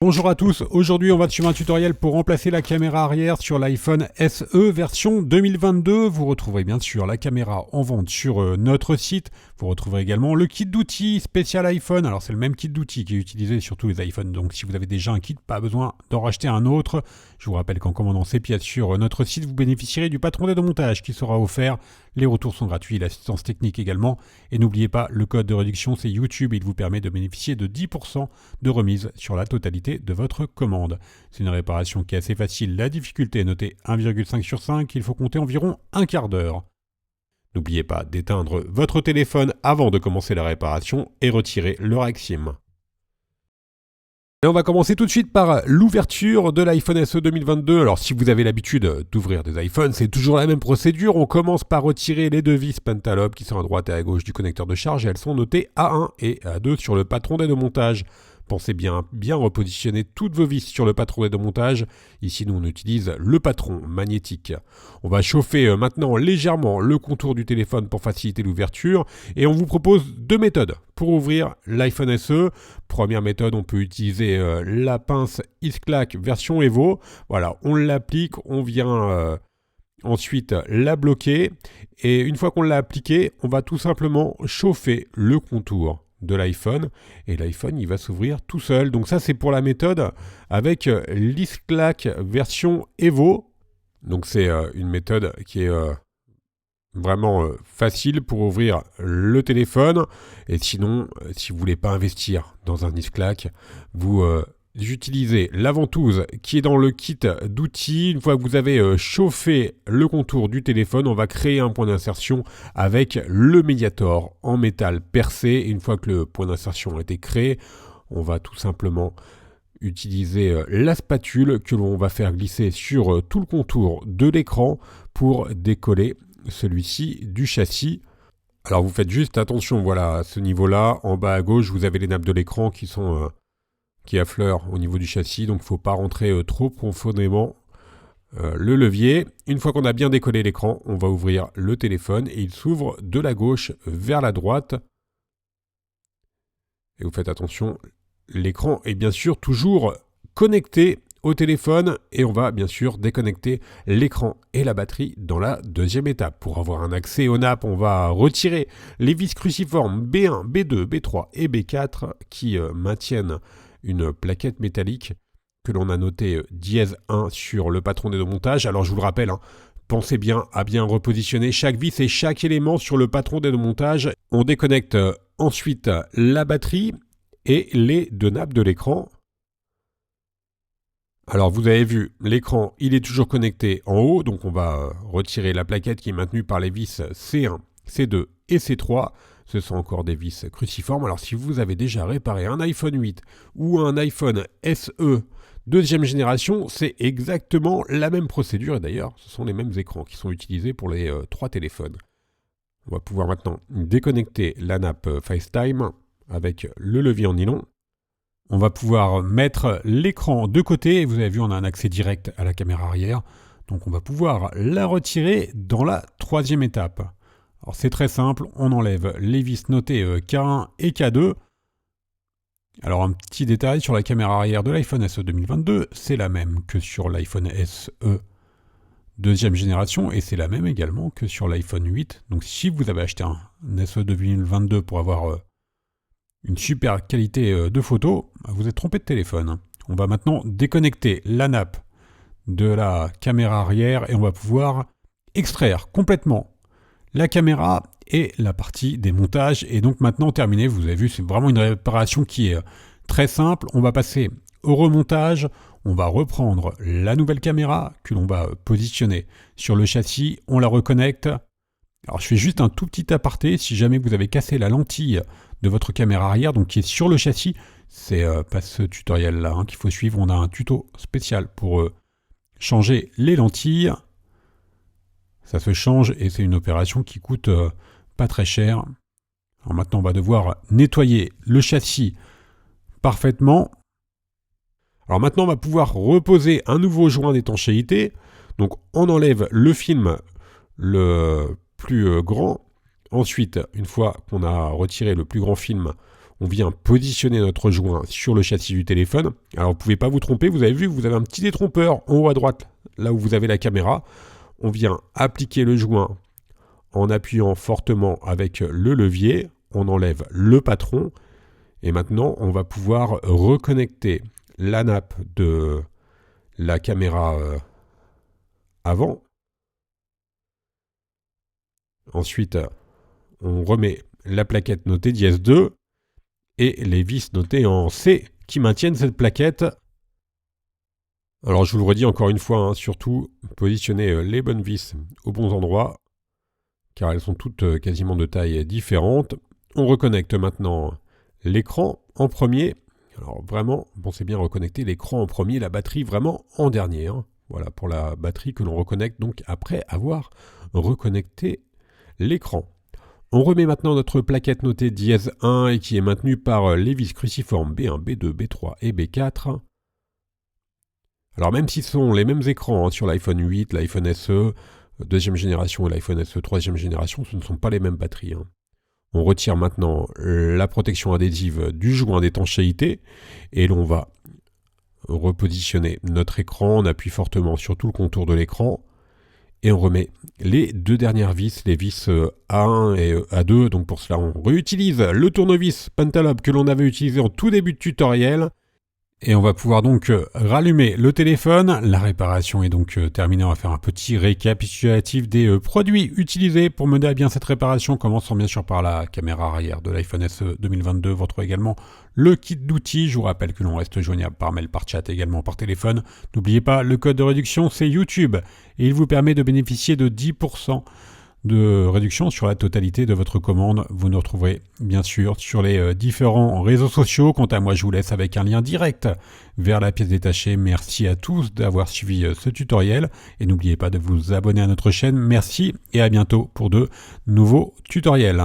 Bonjour à tous, aujourd'hui on va suivre un tutoriel pour remplacer la caméra arrière sur l'iPhone SE version 2022. Vous retrouverez bien sûr la caméra en vente sur notre site. Vous retrouverez également le kit d'outils spécial iPhone. Alors c'est le même kit d'outils qui est utilisé sur tous les iPhones. Donc si vous avez déjà un kit, pas besoin d'en racheter un autre. Je vous rappelle qu'en commandant ces pièces sur notre site, vous bénéficierez du patron d'aide au montage qui sera offert. Les retours sont gratuits, l'assistance technique également. Et n'oubliez pas, le code de réduction c'est YouTube. Il vous permet de bénéficier de 10% de remise sur la totalité de votre commande. C'est une réparation qui est assez facile. La difficulté est notée 1,5 sur 5. Il faut compter environ un quart d'heure. N'oubliez pas d'éteindre votre téléphone avant de commencer la réparation et retirer le rack SIM. Et on va commencer tout de suite par l'ouverture de l'iPhone SE 2022. Alors si vous avez l'habitude d'ouvrir des iPhones, c'est toujours la même procédure. On commence par retirer les deux vis Pentalobe qui sont à droite et à gauche du connecteur de charge et elles sont notées A1 et A2 sur le patron d'aide au montage. Pensez bien repositionner toutes vos vis sur le patron d'aide au montage. Ici, nous, on utilise le patron magnétique. On va chauffer maintenant légèrement le contour du téléphone pour faciliter l'ouverture. Et on vous propose deux méthodes pour ouvrir l'iPhone SE. Première méthode, on peut utiliser la pince Isclac version Evo. Voilà, on l'applique, on vient ensuite la bloquer. Et une fois qu'on l'a appliquée, on va tout simplement chauffer le contour de l'iPhone et l'iPhone il va s'ouvrir tout seul. Donc ça c'est pour la méthode avec l'Isclac version Evo. Donc c'est une méthode qui est vraiment facile pour ouvrir le téléphone. Et sinon, si vous voulez pas investir dans un Isclac, vous utilisez la ventouse qui est dans le kit d'outils. Une fois que vous avez chauffé le contour du téléphone, on va créer un point d'insertion avec le Mediator en métal percé. Et une fois que le point d'insertion a été créé, on va tout simplement utiliser la spatule que l'on va faire glisser sur tout le contour de l'écran pour décoller celui-ci du châssis. Alors vous faites juste attention, voilà, à ce niveau-là, en bas à gauche, vous avez les nappes de l'écran qui sont qui affleure au niveau du châssis, donc il ne faut pas rentrer trop profondément le levier. Une fois qu'on a bien décollé l'écran, on va ouvrir le téléphone et il s'ouvre de la gauche vers la droite. Et vous faites attention, l'écran est bien sûr toujours connecté au téléphone et on va bien sûr déconnecter l'écran et la batterie dans la deuxième étape. Pour avoir un accès aux nappes, on va retirer les vis cruciformes B1, B2, B3 et B4 qui maintiennent une plaquette métallique que l'on a notée dièse 1 sur le patron d'aide au montage. Alors je vous le rappelle, pensez bien à bien repositionner chaque vis et chaque élément sur le patron d'aide au montage. On déconnecte ensuite la batterie et les deux nappes de l'écran. Alors vous avez vu, l'écran il est toujours connecté en haut, donc on va retirer la plaquette qui est maintenue par les vis C1, C2 et C3. Ce sont encore des vis cruciformes. Alors si vous avez déjà réparé un iPhone 8 ou un iPhone SE deuxième génération, c'est exactement la même procédure. Et d'ailleurs, ce sont les mêmes écrans qui sont utilisés pour les trois téléphones. On va pouvoir maintenant déconnecter la nappe FaceTime avec le levier en nylon. On va pouvoir mettre l'écran de côté. Et vous avez vu, on a un accès direct à la caméra arrière. Donc on va pouvoir la retirer dans la troisième étape. Alors c'est très simple, on enlève les vis notées K1 et K2. Alors un petit détail sur la caméra arrière de l'iPhone SE 2022, c'est la même que sur l'iPhone SE deuxième génération et c'est la même également que sur l'iPhone 8. Donc si vous avez acheté un SE 2022 pour avoir une super qualité de photo, vous êtes trompé de téléphone. On va maintenant déconnecter la nappe de la caméra arrière et on va pouvoir extraire complètement la caméra et la partie des montages est donc maintenant terminée. Vous avez vu, c'est vraiment une réparation qui est très simple. On va passer au remontage. On va reprendre la nouvelle caméra que l'on va positionner sur le châssis. On la reconnecte. Alors je fais juste un tout petit aparté. Si jamais vous avez cassé la lentille de votre caméra arrière, donc qui est sur le châssis, c'est pas ce tutoriel-là qu'il faut suivre. On a un tuto spécial pour changer les lentilles. Ça se change et c'est une opération qui coûte pas très cher. Alors maintenant, on va devoir nettoyer le châssis parfaitement. Alors maintenant, on va pouvoir reposer un nouveau joint d'étanchéité. Donc on enlève le film le plus grand. Ensuite, une fois qu'on a retiré le plus grand film, On vient positionner notre joint sur le châssis du téléphone. Alors vous ne pouvez pas vous tromper, vous avez vu, vous avez un petit détrompeur en haut à droite, là où vous avez la caméra. On vient appliquer le joint en appuyant fortement avec le levier. On enlève le patron. Et maintenant, on va pouvoir reconnecter la nappe de la caméra avant. Ensuite, on remet la plaquette notée dièse 2 et les vis notées en C qui maintiennent cette plaquette. Alors je vous le redis encore une fois, surtout positionnez les bonnes vis aux bons endroits car elles sont toutes quasiment de taille différente. On reconnecte maintenant l'écran en premier. Alors vraiment, pensez bien reconnecter l'écran en premier, la batterie vraiment en dernier. Voilà pour la batterie que l'on reconnecte donc après avoir reconnecté l'écran. On remet maintenant notre plaquette notée dièse 1 et qui est maintenue par les vis cruciformes B1, B2, B3 et B4. Alors même si ce sont les mêmes écrans sur l'iPhone 8, l'iPhone SE deuxième génération et l'iPhone SE troisième génération, ce ne sont pas les mêmes batteries. On retire maintenant la protection adhésive du joint d'étanchéité et l'on va repositionner notre écran. On appuie fortement sur tout le contour de l'écran et on remet les deux dernières vis, les vis A1 et A2. Donc pour cela, on réutilise le tournevis Pentalobe que l'on avait utilisé en tout début de tutoriel. Et on va pouvoir donc rallumer le téléphone. La réparation est donc terminée. On va faire un petit récapitulatif des produits utilisés pour mener à bien cette réparation. Commençons bien sûr par la caméra arrière de l'iPhone SE 2022. Vous retrouvez également le kit d'outils. Je vous rappelle que l'on reste joignable par mail, par chat, également par téléphone. N'oubliez pas, le code de réduction, c'est YouTube. Et il vous permet de bénéficier de 10% de réduction sur la totalité de votre commande. Vous nous retrouverez bien sûr sur les différents réseaux sociaux. Quant à moi, je vous laisse avec un lien direct vers la pièce détachée. Merci à tous d'avoir suivi ce tutoriel et n'oubliez pas de vous abonner à notre chaîne. Merci et à bientôt pour de nouveaux tutoriels.